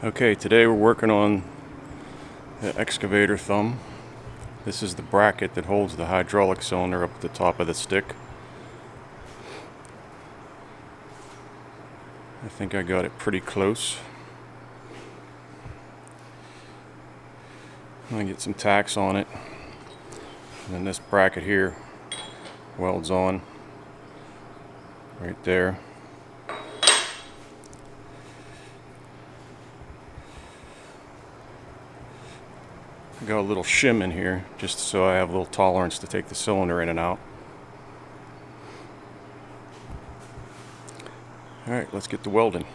Okay, today we're working on the excavator thumb. This is the bracket that holds the hydraulic cylinder up at the top of the stick. I think I got it pretty close. I'm going to get some tacks on it. And then this bracket here welds on right there. I got a little shim in here just so I have a little tolerance to take the cylinder in and out. Alright, let's get to welding.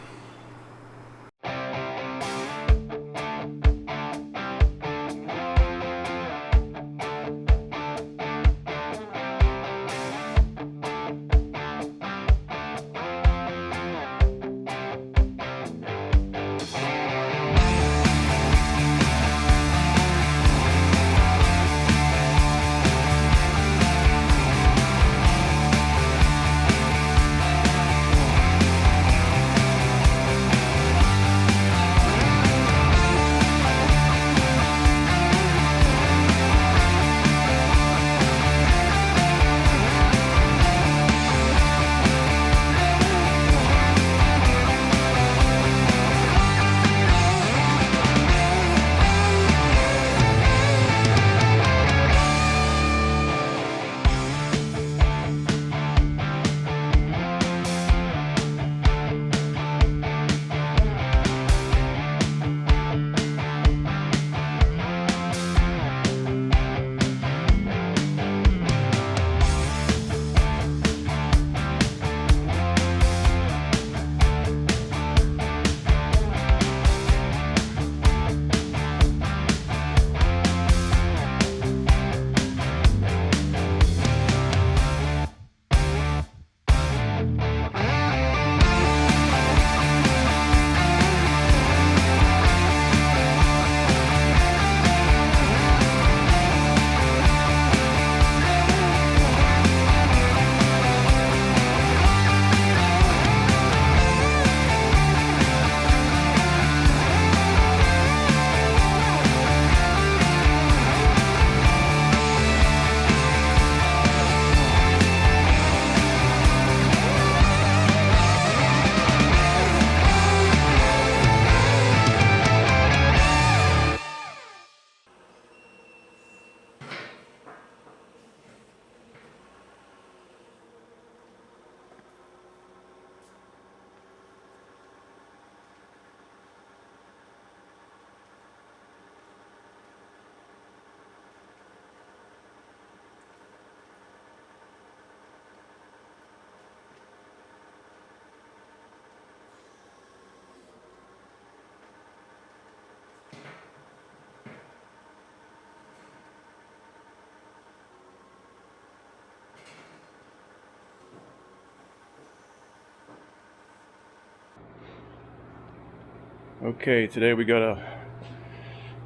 Okay, today we gotta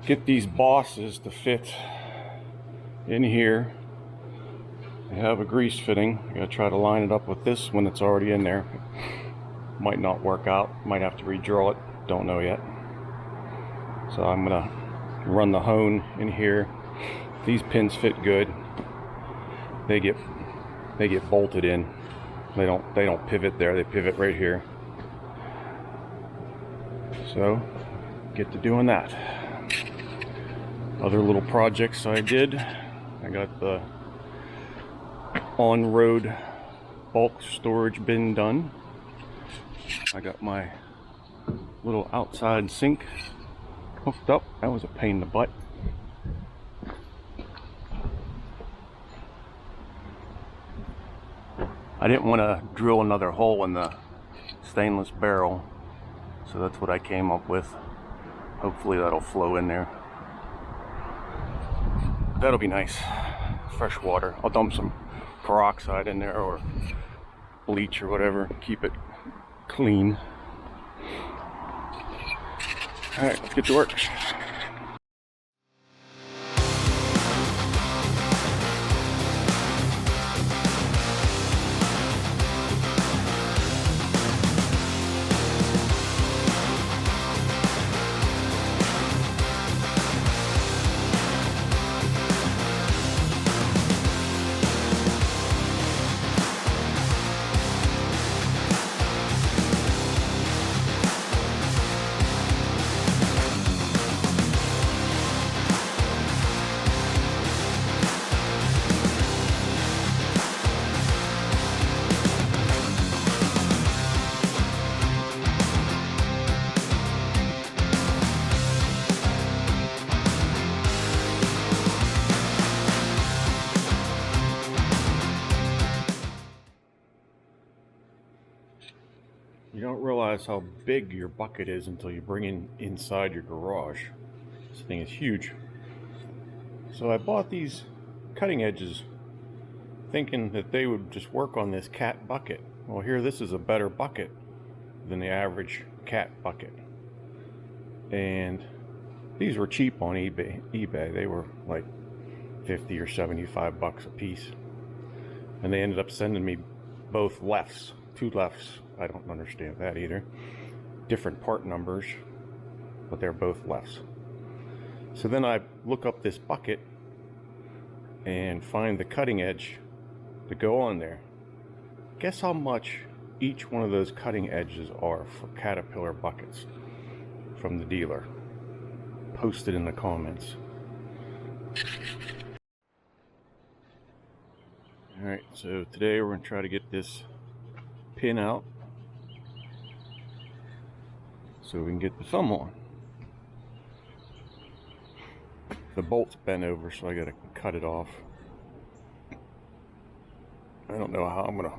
get these bosses to fit in here. They have a grease fitting. I gotta try to line it up with this one that's already in there. Might not work out, might have to redraw it, don't know yet. So I'm gonna run the hone in here. These pins fit good. They get bolted in. They don't pivot there, they pivot right here. So, get to doing that. Other little projects I did. I got the on-road bulk storage bin done. I got my little outside sink hooked up. That was a pain in the butt. I didn't want to drill another hole in the stainless barrel. So that's what I came up with. Hopefully that'll flow in there. That'll be nice. Fresh water. I'll dump some peroxide in there or bleach or whatever. Keep it clean. Alright, let's get to work. realize how big your bucket is until you bring it inside your garage. This thing is huge. So I bought these cutting edges thinking that they would just work on this cat bucket. Well, here, this is a better bucket than the average cat bucket. And these were cheap on eBay. They were like 50 or 75 bucks a piece. And they ended up sending me both lefts, 2 lefts. I don't understand that either. Different part numbers, but they're both lefts. So then I look up this bucket and find the cutting edge to go on there. Guess how much each one of those cutting edges are for Caterpillar buckets from the dealer? Post it in the comments. Alright, so today we're going to try to get this pin out so we can get the thumb on. The bolt's bent over, so I got to cut it off. I don't know how I'm gonna.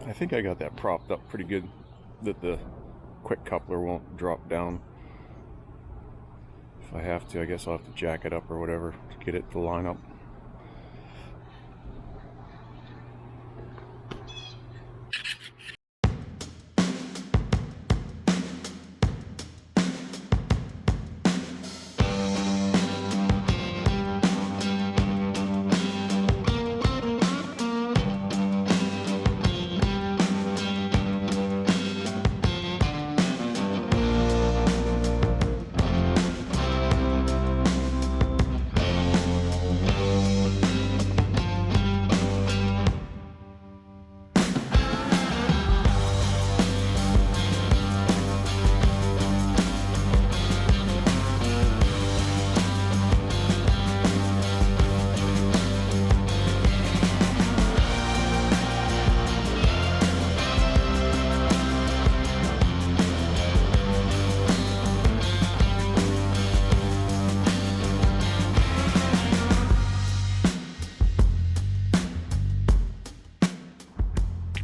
I think I got that propped up pretty good that the quick coupler won't drop down. If I have to, I guess I'll have to jack it up or whatever to get it to line up.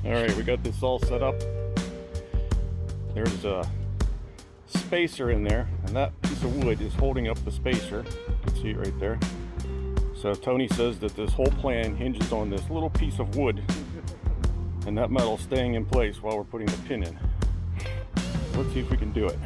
Alright, we got this all set up. There's a spacer in there, and that piece of wood is holding up the spacer. You can see it right there. So Tony says that this whole plan hinges on this little piece of wood and that metal staying in place while we're putting the pin in. Let's see if we can do it.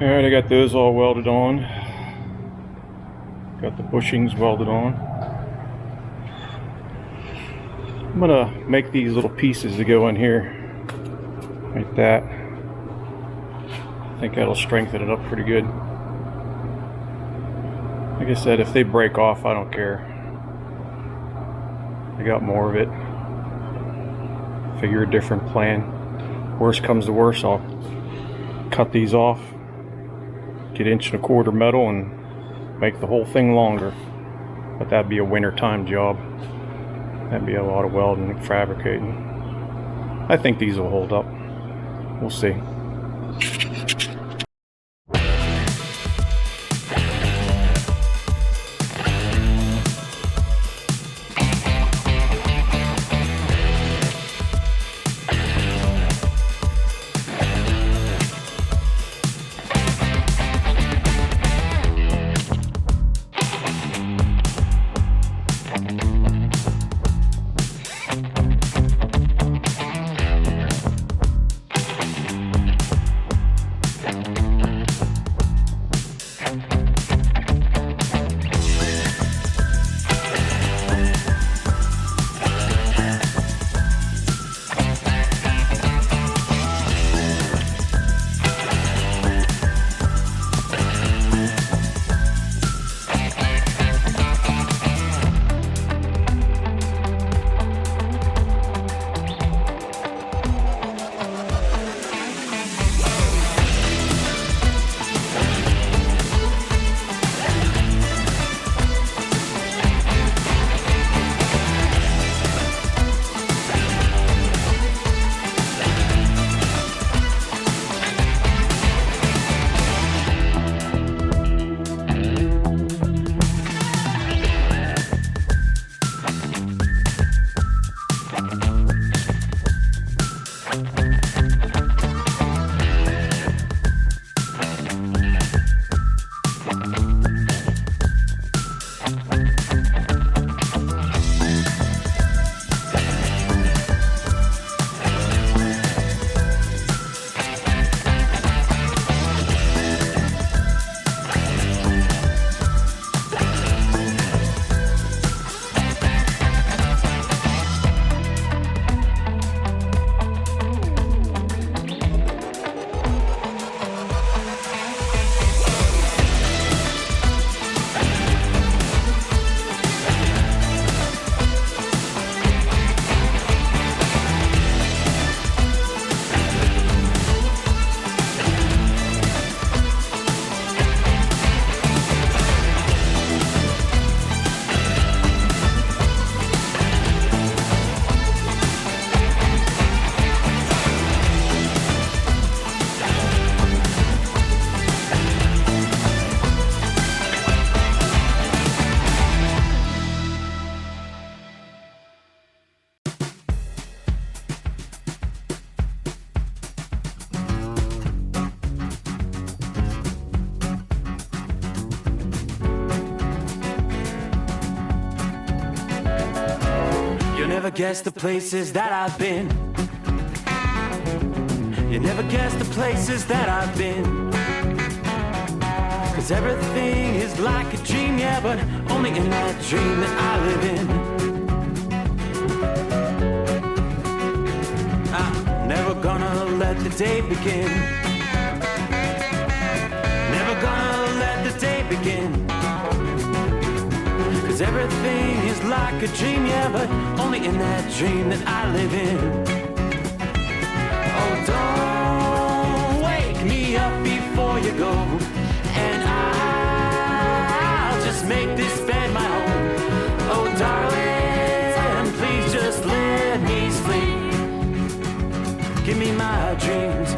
Alright, I got those all welded on. Got the bushings welded on. I'm gonna make these little pieces to go in here. Like that. I think that'll strengthen it up pretty good. Like I said, if they break off, I don't care. I got more of it. Figure a different plan. Worst comes to worst, I'll cut these off, get 1.25" metal, and make the whole thing longer. But that'd be a winter time job. That'd be a lot of welding and fabricating. I think these will hold up. We'll see. never guess the places that I've been. You never guess the places that I've been. 'Cause everything is like a dream, yeah, but only in that dream that I live in. I'm never gonna let the day begin. Never gonna let the day begin. 'Cause everything is like a dream, yeah, but only in that dream that I live in. Oh, don't wake me up before you go, and I'll just make this bed my home. Oh, darling, please just let me sleep. Give me my dreams.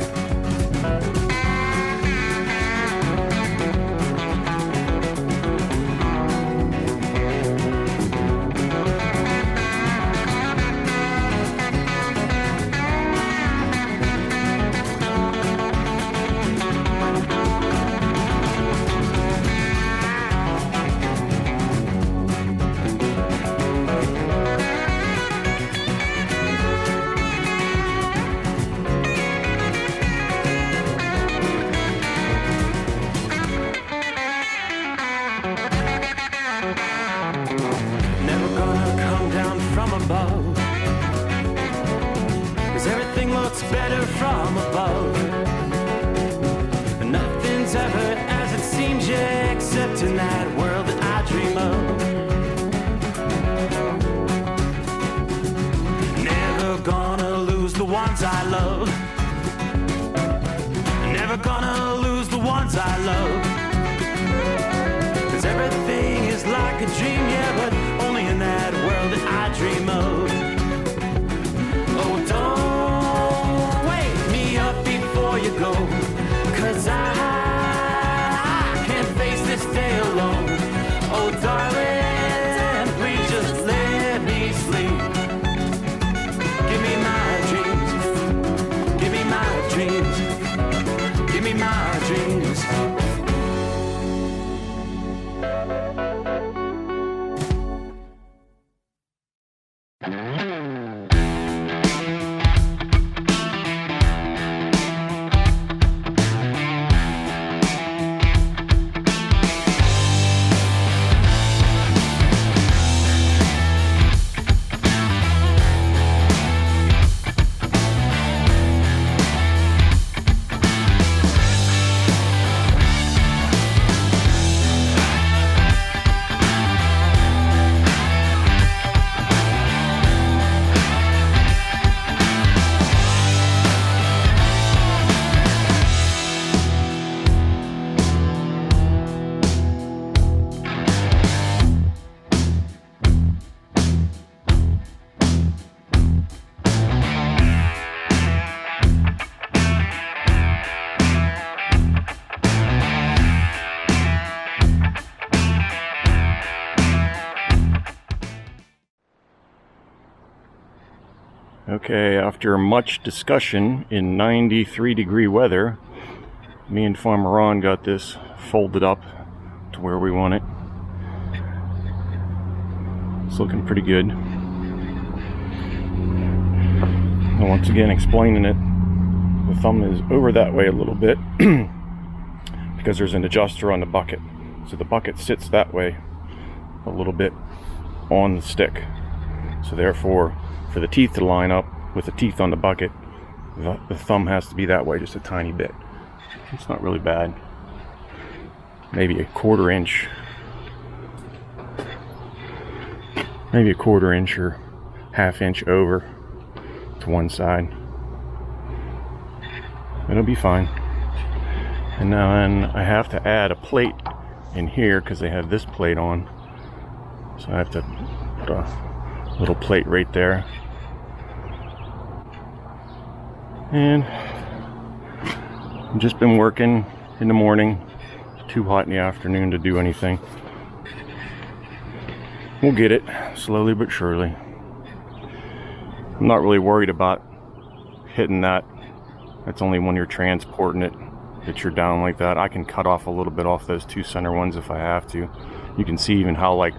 better from above. Nothing's ever as it seems, yeah, except in that world that I dream of. Never gonna lose the ones I love. Never gonna lose the ones I love. 'Cause everything is like a dream, yeah, but only in that world that I dream of. Oh, don't wake me up before you go, 'cause I can't face this day alone. Oh, darling, please just let me sleep. Give me my dreams. Give me my dreams. Give me my dreams. Okay, after much discussion in 93-degree weather, me and Farmer Ron got this folded up to where we want it. It's looking pretty good. And once again, explaining it, the thumb is over that way a little bit because there's an adjuster on the bucket. So the bucket sits that way a little bit on the stick. So therefore, for the teeth to line up with the teeth on the bucket, the thumb has to be that way just a tiny bit. It's not really bad. Maybe a quarter inch. Maybe a quarter inch or half inch over to one side. It'll be fine. And then I have to add a plate in here because they have this plate on. So I have to put a little plate right there. And I've just been working in the morning. It's too hot in the afternoon to do anything. We'll get it slowly but surely. I'm not really worried about hitting that. That's only when you're transporting it that you're down like that. I can cut off a little bit off those two center ones if I have to. You can see even how, like,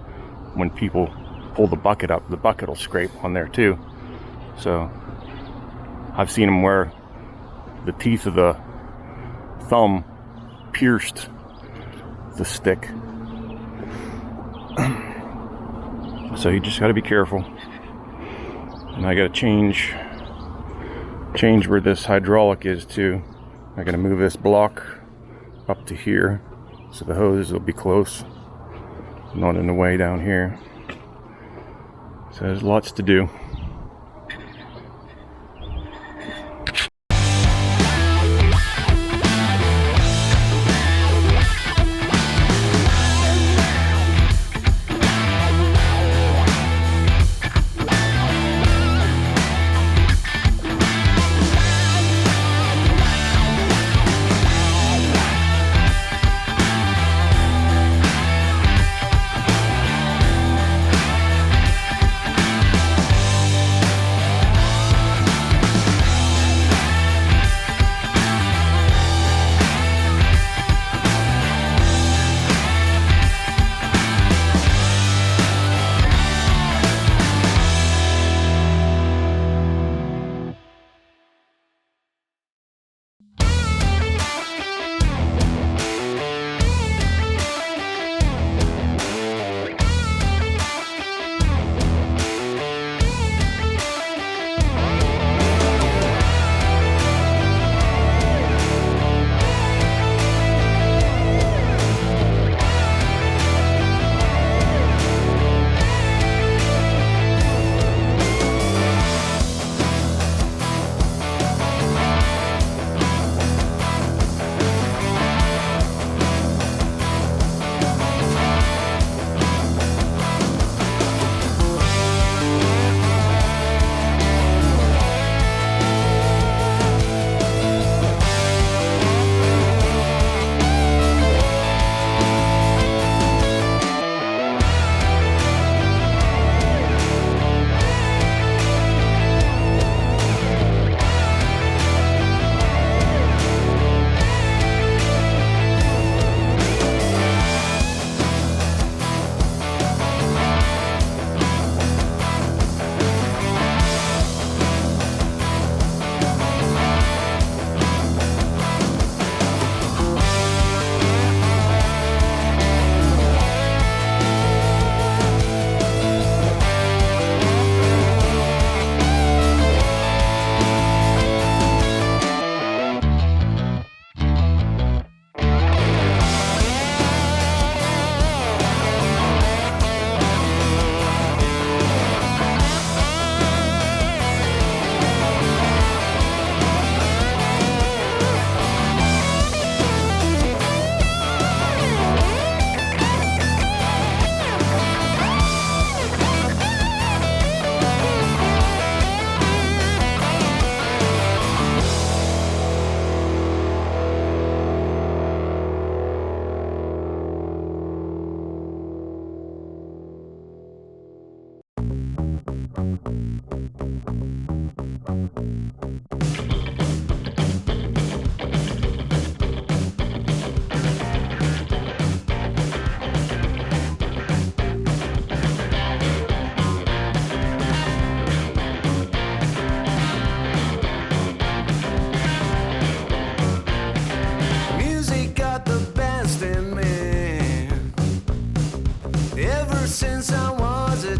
when people pull the bucket up, the bucket will scrape on there too. So I've seen them where the teeth of the thumb pierced the stick. So you just got to be careful. And I got to change where this hydraulic is too. I got to move this block up to here so the hose will be close, not in the way down here. So there's lots to do.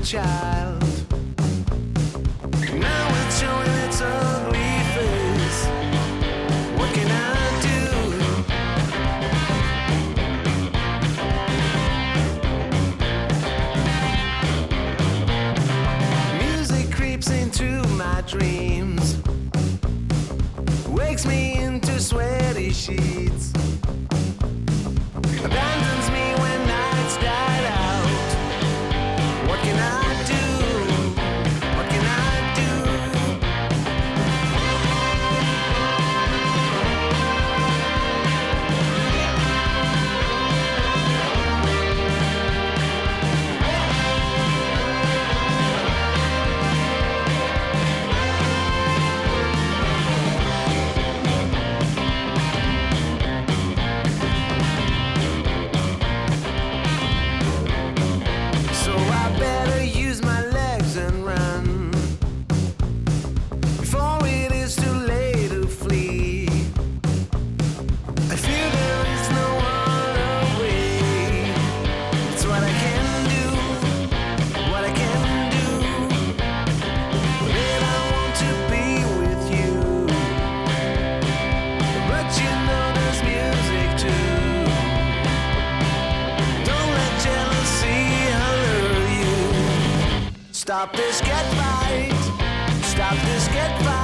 child. Now it's showing its ugly face. What can I do? Music creeps into my dreams, wakes me into sweaty sheets, abandons me when nights died out. What can I do? What can I do? So I better use my legs and run before it is too late to flee. I feel there is no other way. It's what I can do, what I can do. Then I want to be with you, but you know there's music too. Don't let jealousy alert you. Stop this, get right. Stop this, get right.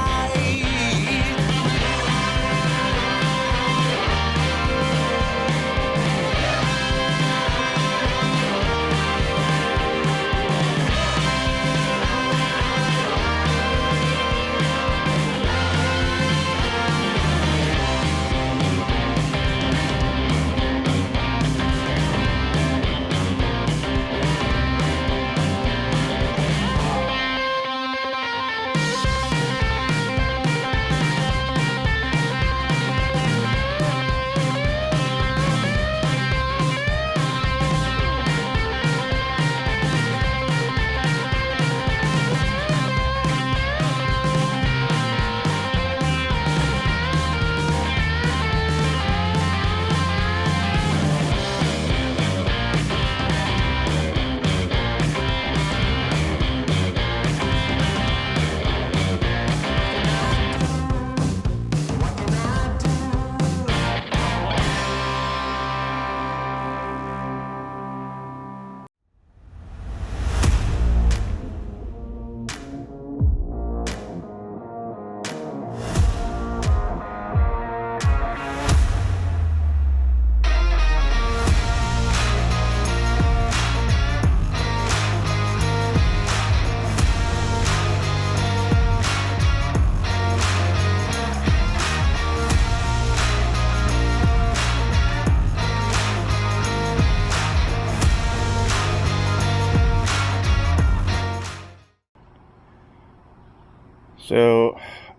So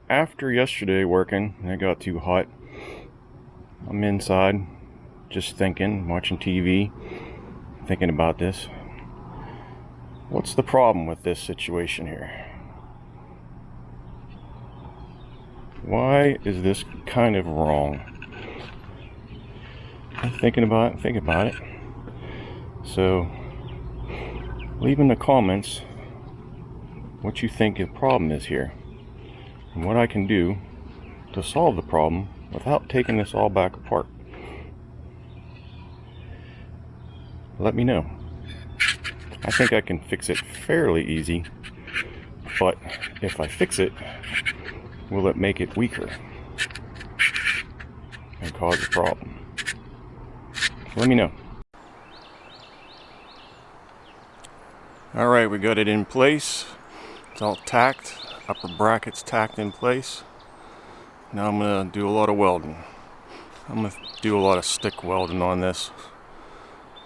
after yesterday working, and it got too hot, I'm inside just thinking, watching TV, thinking about this. What's the problem with this situation here? Why is this kind of wrong? I'm thinking about it. So leave in the comments what you think the problem is here, and what I can do to solve the problem without taking this all back apart. Let me know. I think I can fix it fairly easy, but if I fix it, will it make it weaker and cause a problem? Let me know. Alright, we got it in place. It's all tacked. Upper brackets tacked in place. Now I'm going to do a lot of welding. I'm going to do a lot of stick welding on this.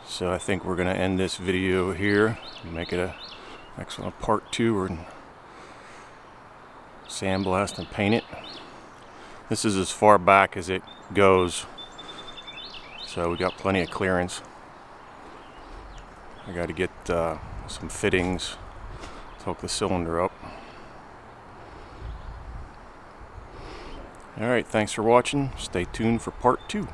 So I think we're going to end this video here. Make it a next one, a part 2, or sandblast and paint it. This is as far back as it goes. So we got plenty of clearance. I got to get some fittings to hook the cylinder up. Alright, thanks for watching. Stay tuned for part 2.